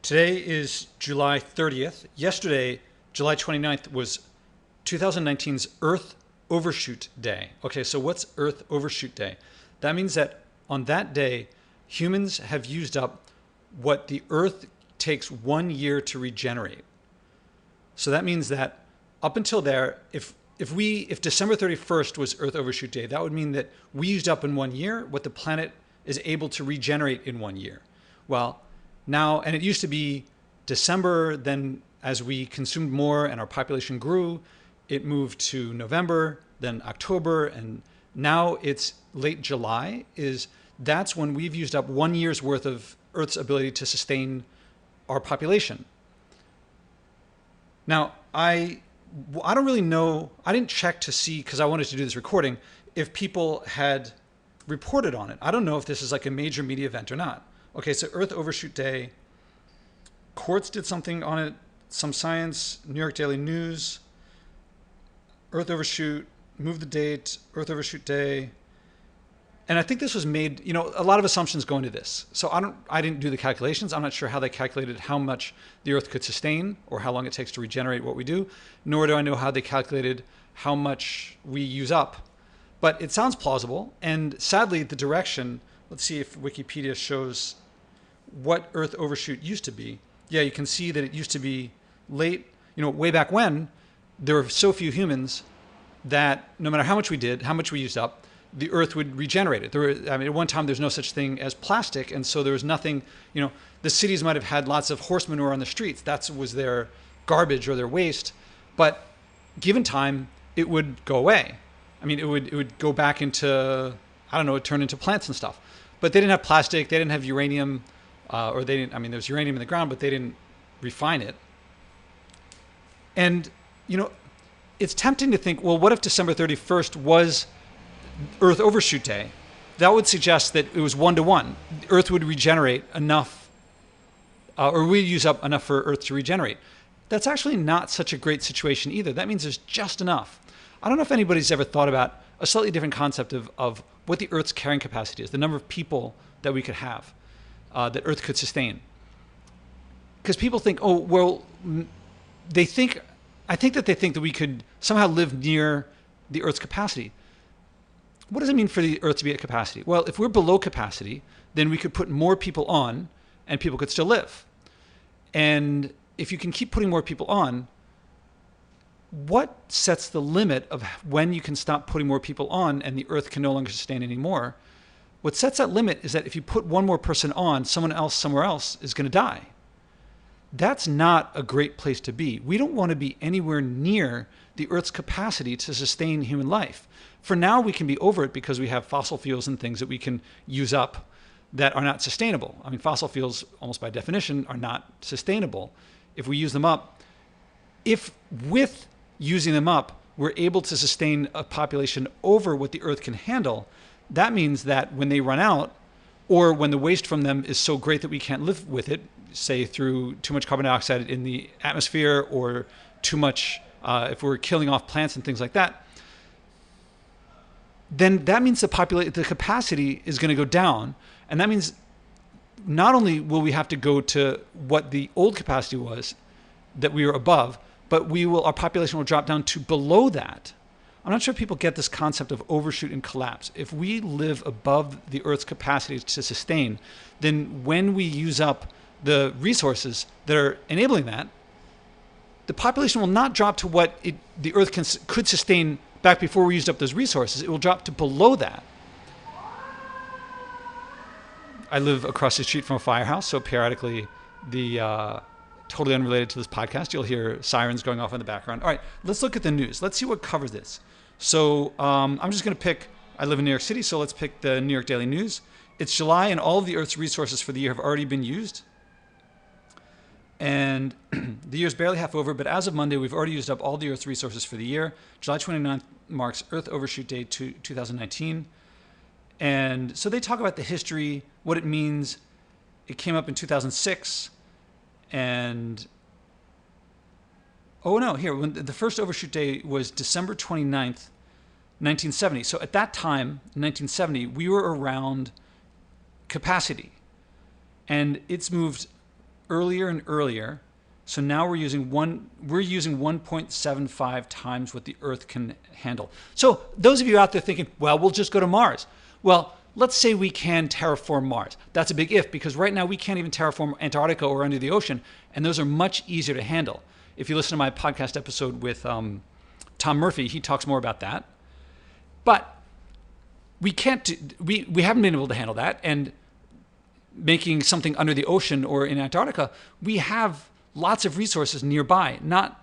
Today is July 30th. Yesterday, July 29th, was 2019's Earth Overshoot Day. Okay, so what's Earth Overshoot Day? That means that on that day, humans have used up what the Earth takes 1 year to regenerate. So that means that up until there, if December 31st was Earth Overshoot Day, that would mean that we used up in 1 year what the planet is able to regenerate in 1 year. Well, now, and it used to be December, then as we consumed more and our population grew, it moved to November, then October, and now it's late July. That's when we've used up 1 year's worth of Earth's ability to sustain our population. Now, I don't really know, I didn't check to see, because I wanted to do this recording, if people had reported on it. I don't know if this is like a major media event or not. Okay, so Earth Overshoot Day, Quartz did something on it, some science, New York Daily News, Earth Overshoot, move the date, Earth Overshoot Day. And I think this was made, a lot of assumptions go into this. So I didn't do the calculations. I'm not sure how they calculated how much the Earth could sustain or how long it takes to regenerate what we do, nor do I know how they calculated how much we use up. But it sounds plausible. And sadly, the direction, let's see if Wikipedia shows what Earth Overshoot used to be. Yeah, you can see that it used to be late, way back when there were so few humans that no matter how much we did, how much we used up, the Earth would regenerate it. At one time, there's no such thing as plastic. And so there was nothing, the cities might have had lots of horse manure on the streets. That was their garbage or their waste. But given time, it would go away. It would go back into, it'd turn into plants and stuff. But they didn't have plastic. They didn't have uranium. There's uranium in the ground, but they didn't refine it. And, it's tempting to think, well, what if December 31st was Earth Overshoot Day? That would suggest that it was 1-to-1. Earth would regenerate enough, or we'd use up enough for Earth to regenerate. That's actually not such a great situation either. That means there's just enough. I don't know if anybody's ever thought about a slightly different concept of what the Earth's carrying capacity is, the number of people that we could have, that Earth could sustain. Because people think, I think that we could somehow live near the Earth's capacity. What does it mean for the Earth to be at capacity? Well, if we're below capacity, then we could put more people on and people could still live. And if you can keep putting more people on, what sets the limit of when you can stop putting more people on and the Earth can no longer sustain anymore? What sets that limit is that if you put one more person on, someone else somewhere else is going to die. That's not a great place to be. We don't want to be anywhere near the Earth's capacity to sustain human life. For now, we can be over it because we have fossil fuels and things that we can use up that are not sustainable. Fossil fuels, almost by definition, are not sustainable. If we use them up, if with using them up, we're able to sustain a population over what the Earth can handle, that means that when they run out, or when the waste from them is so great that we can't live with it, say through too much carbon dioxide in the atmosphere or too much, if we're killing off plants and things like that, then that means the capacity is going to go down. And that means not only will we have to go to what the old capacity was that we were above, but our population will drop down to below that. I'm not sure if people get this concept of overshoot and collapse. If we live above the Earth's capacity to sustain, then when we use up the resources that are enabling that, the population will not drop to what the Earth could sustain back before we used up those resources. It will drop to below that. I live across the street from a firehouse, so periodically totally unrelated to this podcast, you'll hear sirens going off in the background. All right, let's look at the news. Let's see what covers this. So I'm just going to pick, I live in New York City, so let's pick the New York Daily News. It's July and all of the Earth's resources for the year have already been used. And the year's barely half over, but as of Monday, we've already used up all the Earth's resources for the year. July 29th marks Earth Overshoot Day 2019. And so they talk about the history, what it means. It came up in 2006. And, when the first Overshoot Day was December 29th, 1970. So at that time, in 1970, we were around capacity. And it's moved earlier and earlier. So now we're using 1.75 times what the Earth can handle. So those of you out there thinking, well, we'll just go to Mars. Well, let's say we can terraform Mars. That's a big if, because right now we can't even terraform Antarctica or under the ocean, and those are much easier to handle. If you listen to my podcast episode with Tom Murphy, he talks more about that. But we haven't been able to handle that, and making something under the ocean or in Antarctica, we have lots of resources nearby, not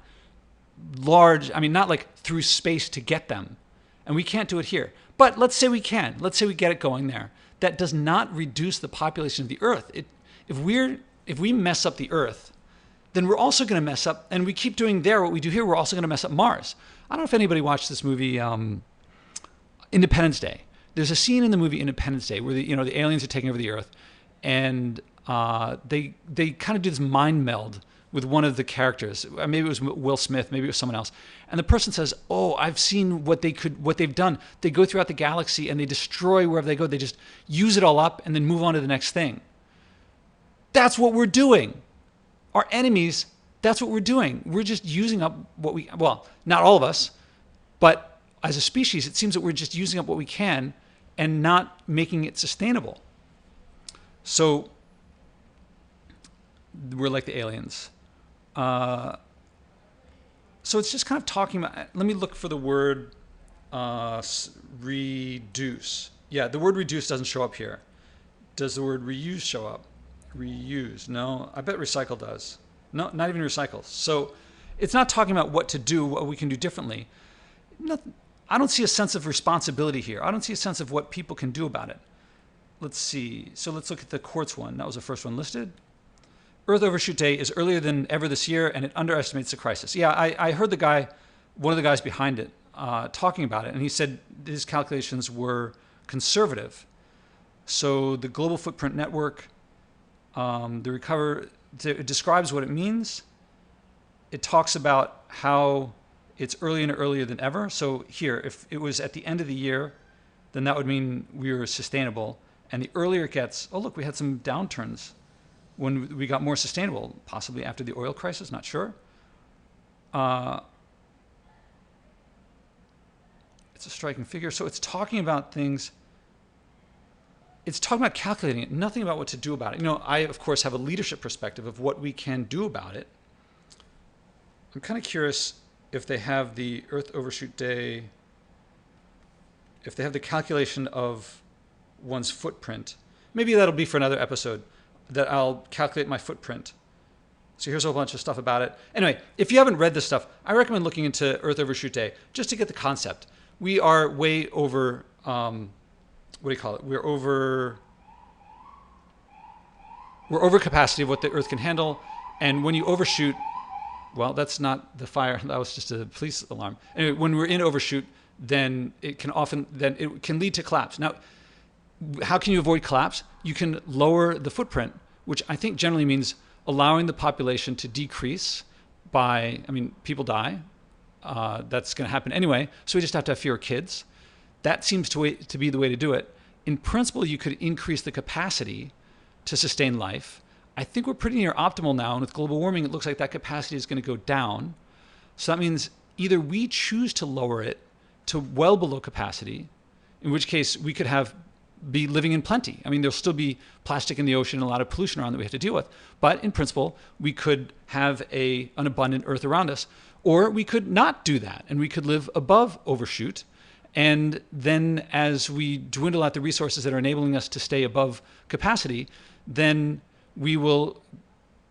large, not like through space to get them. And we can't do it here. But let's say we can. Let's say we get it going there. That does not reduce the population of the Earth. If we mess up the Earth, then we're also going to mess up, and we keep doing there what we do here, we're also going to mess up Mars. I don't know if anybody watched this movie, Independence Day. There's a scene in the movie Independence Day where the aliens are taking over the Earth, and they kind of do this mind meld with one of the characters. Maybe it was Will Smith, maybe it was someone else. And the person says, "Oh, I've seen what they've done. They go throughout the galaxy and they destroy wherever they go. They just use it all up and then move on to the next thing." That's what we're doing. Our enemies, that's what we're doing. We're just using up well, not all of us, but as a species, it seems that we're just using up what we can and not making it sustainable. So we're like the aliens. So it's just kind of talking about, let me look for the word reduce. Yeah, the word reduce doesn't show up here. Does the word reuse show up? Reuse, no, I bet recycle does. No, not even recycle. So it's not talking about what to do, what we can do differently. I don't see a sense of responsibility here. I don't see a sense of what people can do about it. Let's see. So let's look at the quartz one. That was the first one listed. Earth Overshoot Day is earlier than ever this year, and it underestimates the crisis. Yeah, I heard one of the guys behind it, talking about it, and he said his calculations were conservative. So the Global Footprint Network, it describes what it means. It talks about how it's earlier and earlier than ever. So here, if it was at the end of the year, then that would mean we were sustainable. And the earlier it gets, oh, look, we had some downturns when we got more sustainable, possibly after the oil crisis, not sure. It's a striking figure. So it's talking about things. It's talking about calculating it, nothing about what to do about it. I, of course, have a leadership perspective of what we can do about it. I'm kind of curious if they have the Earth Overshoot Day, if they have the calculation of one's footprint. Maybe that'll be for another episode, that I'll calculate my footprint. So here's a whole bunch of stuff about it. Anyway, if you haven't read this stuff, I recommend looking into Earth Overshoot Day just to get the concept. We are way over, what do you call it? We're over capacity of what the Earth can handle. And when you overshoot, well, that's not the fire. That was just a police alarm. Anyway, when we're in overshoot, then it can lead to collapse. Now, how can you avoid collapse? You can lower the footprint, which I think generally means allowing the population to decrease by, people die. That's going to happen anyway. So we just have to have fewer kids. That seems to be the way to do it. In principle, you could increase the capacity to sustain life. I think we're pretty near optimal now. And with global warming, it looks like that capacity is going to go down. So that means either we choose to lower it to well below capacity, in which case we could be living in plenty. There'll still be plastic in the ocean and a lot of pollution around that we have to deal with. But in principle, we could have an abundant Earth around us. Or we could not do that, and we could live above overshoot. And then as we dwindle out the resources that are enabling us to stay above capacity, then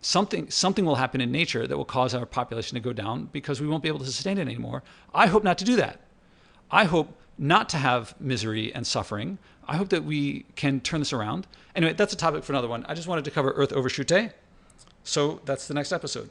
something will happen in nature that will cause our population to go down because we won't be able to sustain it anymore. I hope not to do that. I hope not to have misery and suffering. I hope that we can turn this around. Anyway, that's a topic for another one. I just wanted to cover Earth Overshoot Day. So that's the next episode.